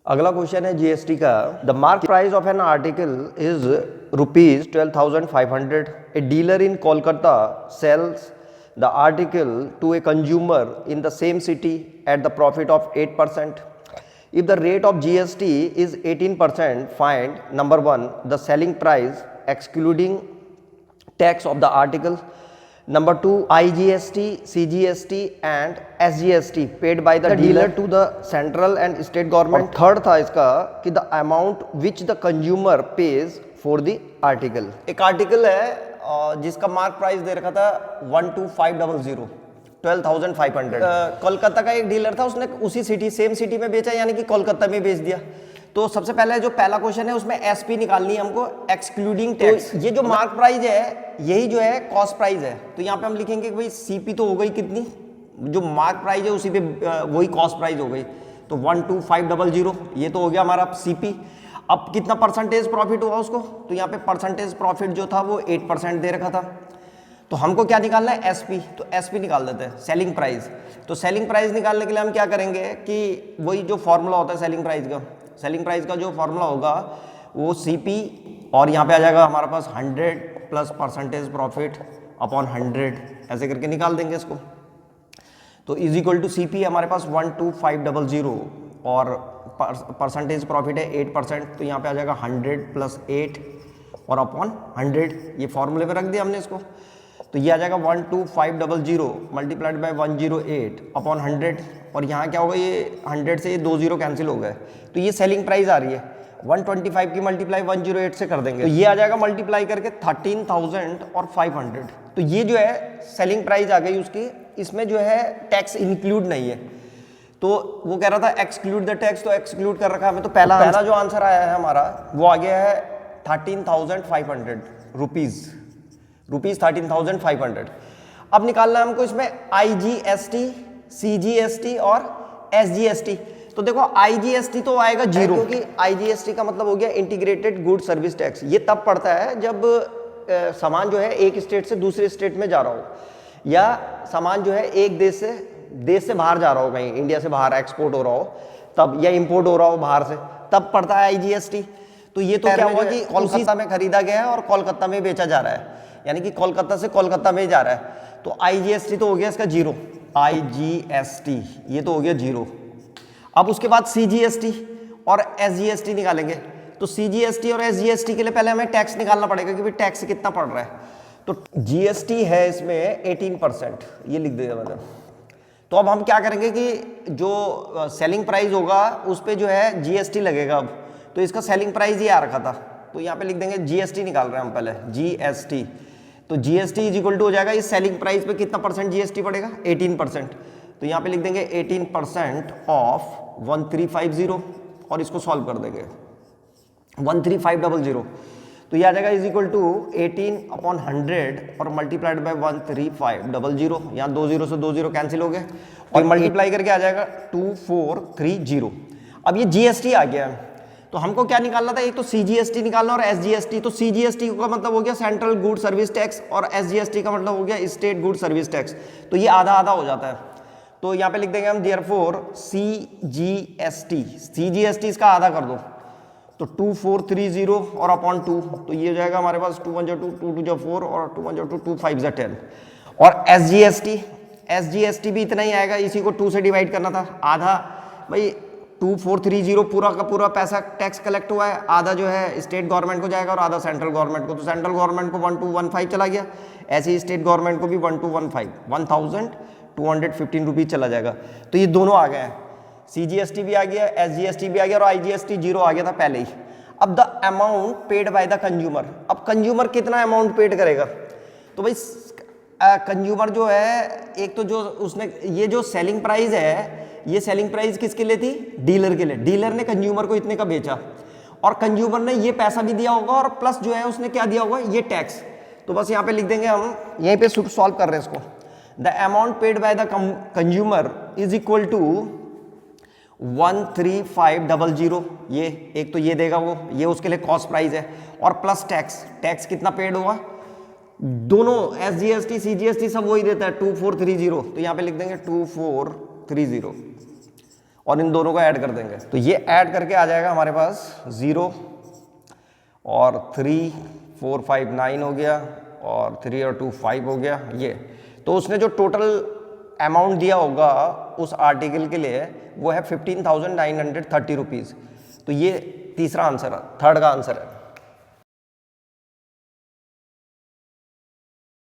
अगला क्वेश्चन है जीएसटी का। The mark price of an article is ₹12,500. A dealer in Kolkata sells the article to a consumer in the same city at the profit of 8%. If the rate of GST is 18%, find number 1 the selling price excluding tax of the article. Number 2 IGST, CGST and SGST paid by the dealer to the central and state government. और third था इसका कि the amount which the consumer pays for the article. एक article है जिसका mark price दे रखा था 12,500 12,500. कोलकाता का एक डीलर था, उसने उसी सिटी सेम सिटी में बेचा, यानी कि कोलकाता में बेच दिया. तो सबसे पहले जो पहला क्वेश्चन है उसमें एसपी निकालनी है हमको, एक्सक्लूडिंग टैक्स. ये जो मार्क प्राइस है यही जो है कॉस्ट प्राइस है. तो यहाँ पे हम लिखेंगे कि भाई सीपी तो हो गई कितनी, जो मार्क प्राइस है उसी पे वही कॉस्ट प्राइस हो गई. तो 12,500 ये तो हो गया हमारा सीपी. अब कितना परसेंटेज प्रॉफिट हुआ उसको, तो यहाँ पे परसेंटेज प्रॉफिट जो था वो 8% दे रखा था. तो हमको क्या निकालना है, एसपी. तो एसपी निकाल देते हैं, सेलिंग प्राइस. तो सेलिंग प्राइस निकालने के लिए हम क्या करेंगे कि वही जो फॉर्मूला होता है सेलिंग प्राइस का, सेलिंग प्राइस का जो फॉर्मूला होगा वो सीपी और यहाँ पे आ जाएगा हमारे पास 100 प्लस परसेंटेज प्रॉफिट अपॉन 100, ऐसे करके निकाल देंगे इसको. तो इज इक्वल टू सीपी हमारे पास 12,500 और परसेंटेज प्रॉफिट है 8%. तो यहाँ पे आ जाएगा 100 प्लस 8 और अपॉन 100. ये फॉर्मूले पे रख दिया हमने इसको. तो ये आ जाएगा 12,500 मल्टीप्लाइड बाय 108 अपॉन 100. और यहाँ क्या होगा, ये 100 से ये 2 0 कैंसिल हो गए. तो ये सेलिंग प्राइस आ रही है. 125 की मल्टीप्लाई 108 से कर देंगे, तो ये आ जाएगा मल्टीप्लाई करके 13,500. तो ये जो है सेलिंग प्राइस आ गई उसकी. इसमें जो है टैक्स इंक्लूड नहीं है. तो वो कह रहा था एक्सक्लूड द टैक्स, तो एक्सक्लूड कर रखा है. तो पहला जो आंसर आया है हमारा वो आ गया है 13,500 रुपीज 13,500. अब निकालना है हमको इसमें आईजीएसटी, सीजीएसटी और एसजीएसटी. तो देखो आईजीएसटी तो आएगा जीरो, क्योंकि आईजीएसटी का मतलब हो गया इंटीग्रेटेड गुड सर्विस टैक्स. ये तब पड़ता है जब सामान जो है एक स्टेट से दूसरे स्टेट में जा रहा हो, या सामान जो है एक देश से बाहर जा रहा हो, कहीं इंडिया से बाहर एक्सपोर्ट हो रहा हो तब, या इंपोर्ट हो रहा हो बाहर से, तब पड़ता है आईजीएसटी. तो ये तो क्या हुआ कि कोलकाता में खरीदा गया है और कोलकाता में बेचा जा रहा है, यानी कि कोलकाता से कोलकाता में जा रहा है. तो आईजीएसटी तो हो गया इसका जीरो, आईजीएसटी ये तो हो गया जीरो. अब उसके बाद सीजीएसटी और एसजीएसटी निकालेंगे. तो सीजीएसटी और एसजीएसटी के लिए पहले हमें टैक्स निकालना पड़ेगा कि भाई टैक्स कितना पड़ रहा है. तो जीएसटी है इसमें 18%, ये लिख दिया मैंने. तो अब हम क्या करेंगे कि जो सेलिंग प्राइस होगा उस पर जो है जीएसटी लगेगा. अब तो इसका सेलिंग प्राइस ये आ रखा था, तो यहाँ पे लिख देंगे जीएसटी निकाल रहे हैं हम पहले, जीएसटी. तो जीएसटी इज इक्वल टू हो जाएगा इस सेलिंग प्राइस पे कितना परसेंट जीएसटी पड़ेगा, 18%. तो यहाँ पे लिख देंगे 18% ऑफ 1350 और इसको सॉल्व कर देंगे 13500. तो ये आ जाएगा इज इक्वल टू 18 अपॉन 100 और मल्टीप्लाइड बाय 13500. यहाँ 2 0 से 2 0 कैंसिल हो गए और मल्टीप्लाई करके आ जाएगा 2430. अब ये जीएसटी आ गया. तो हमको क्या निकालना था, एक तो सीजीएसटी निकालना और एसजीएसटी. तो सीजीएसटी का मतलब हो गया सेंट्रल गुड सर्विस टैक्स और एसजीएसटी का मतलब हो गया स्टेट गुड सर्विस टैक्स. तो ये आधा आधा हो जाता है. तो यहाँ पे लिख देंगे हम देयरफॉर सीजीएसटी, सीजीएसटी इसका आधा कर दो तो 2430 और अपॉन 2. तो ये हो जाएगा हमारे पास 2 1 2 2 2 4 और 2 1 2 2 5 10. और एसजीएसटी, एसजीएसटी भी इतना ही आएगा, इसी को 2 से डिवाइड करना था. आधा भाई 2430 पूरा का पूरा पैसा टैक्स कलेक्ट हुआ है, आधा जो है स्टेट गवर्नमेंट को जाएगा और आधा सेंट्रल गवर्नमेंट को. तो सेंट्रल गवर्नमेंट को 1215 चला गया, ऐसे ही स्टेट गवर्नमेंट को भी 1215 1215 रुपीज चला जाएगा. तो ये दोनों आ गए हैं, सीजीएसटी भी आ गया, एसजीएसटी भी आ गया और आईजीएसटी जीरो आ गया था पहले ही. अब the amount paid by the consumer. अब कंज्यूमर कितना अमाउंट पेड करेगा, तो भाई कंज्यूमर जो है, एक तो जो उसने ये जो सेलिंग प्राइस है, ये सेलिंग प्राइस किसके लिए थी, डीलर के लिए. डीलर ने कंज्यूमर को इतने का बेचा और कंज्यूमर ने ये पैसा भी दिया होगा और प्लस जो है उसने क्या दिया होगा, ये टैक्स. तो बस यहाँ पे लिख देंगे हम, यहीं पे सॉल्व कर रहे हैं इसको. The amount paid by the consumer is equal to 13500. ये एक तो ये देगा वो, ये उसके लिए कॉस्ट प्राइस है और प्लस टैक्स. टैक्स कितना पेड हुआ, दोनों एसजीएसटी सीजीएसटी सब वही देता है 2430. तो यहाँ पे लिख देंगे 2430 और इन दोनों को ऐड कर देंगे। तो ये ऐड करके आ जाएगा हमारे पास 0 और 3 4 5 9 हो गया और 3 और 2 5 हो गया ये। तो उसने जो टोटल अमाउंट दिया होगा उस आर्टिकल के लिए वो है 15,930 रुपीज़। तो ये तीसरा आंसर है, थर्ड का आंसर है।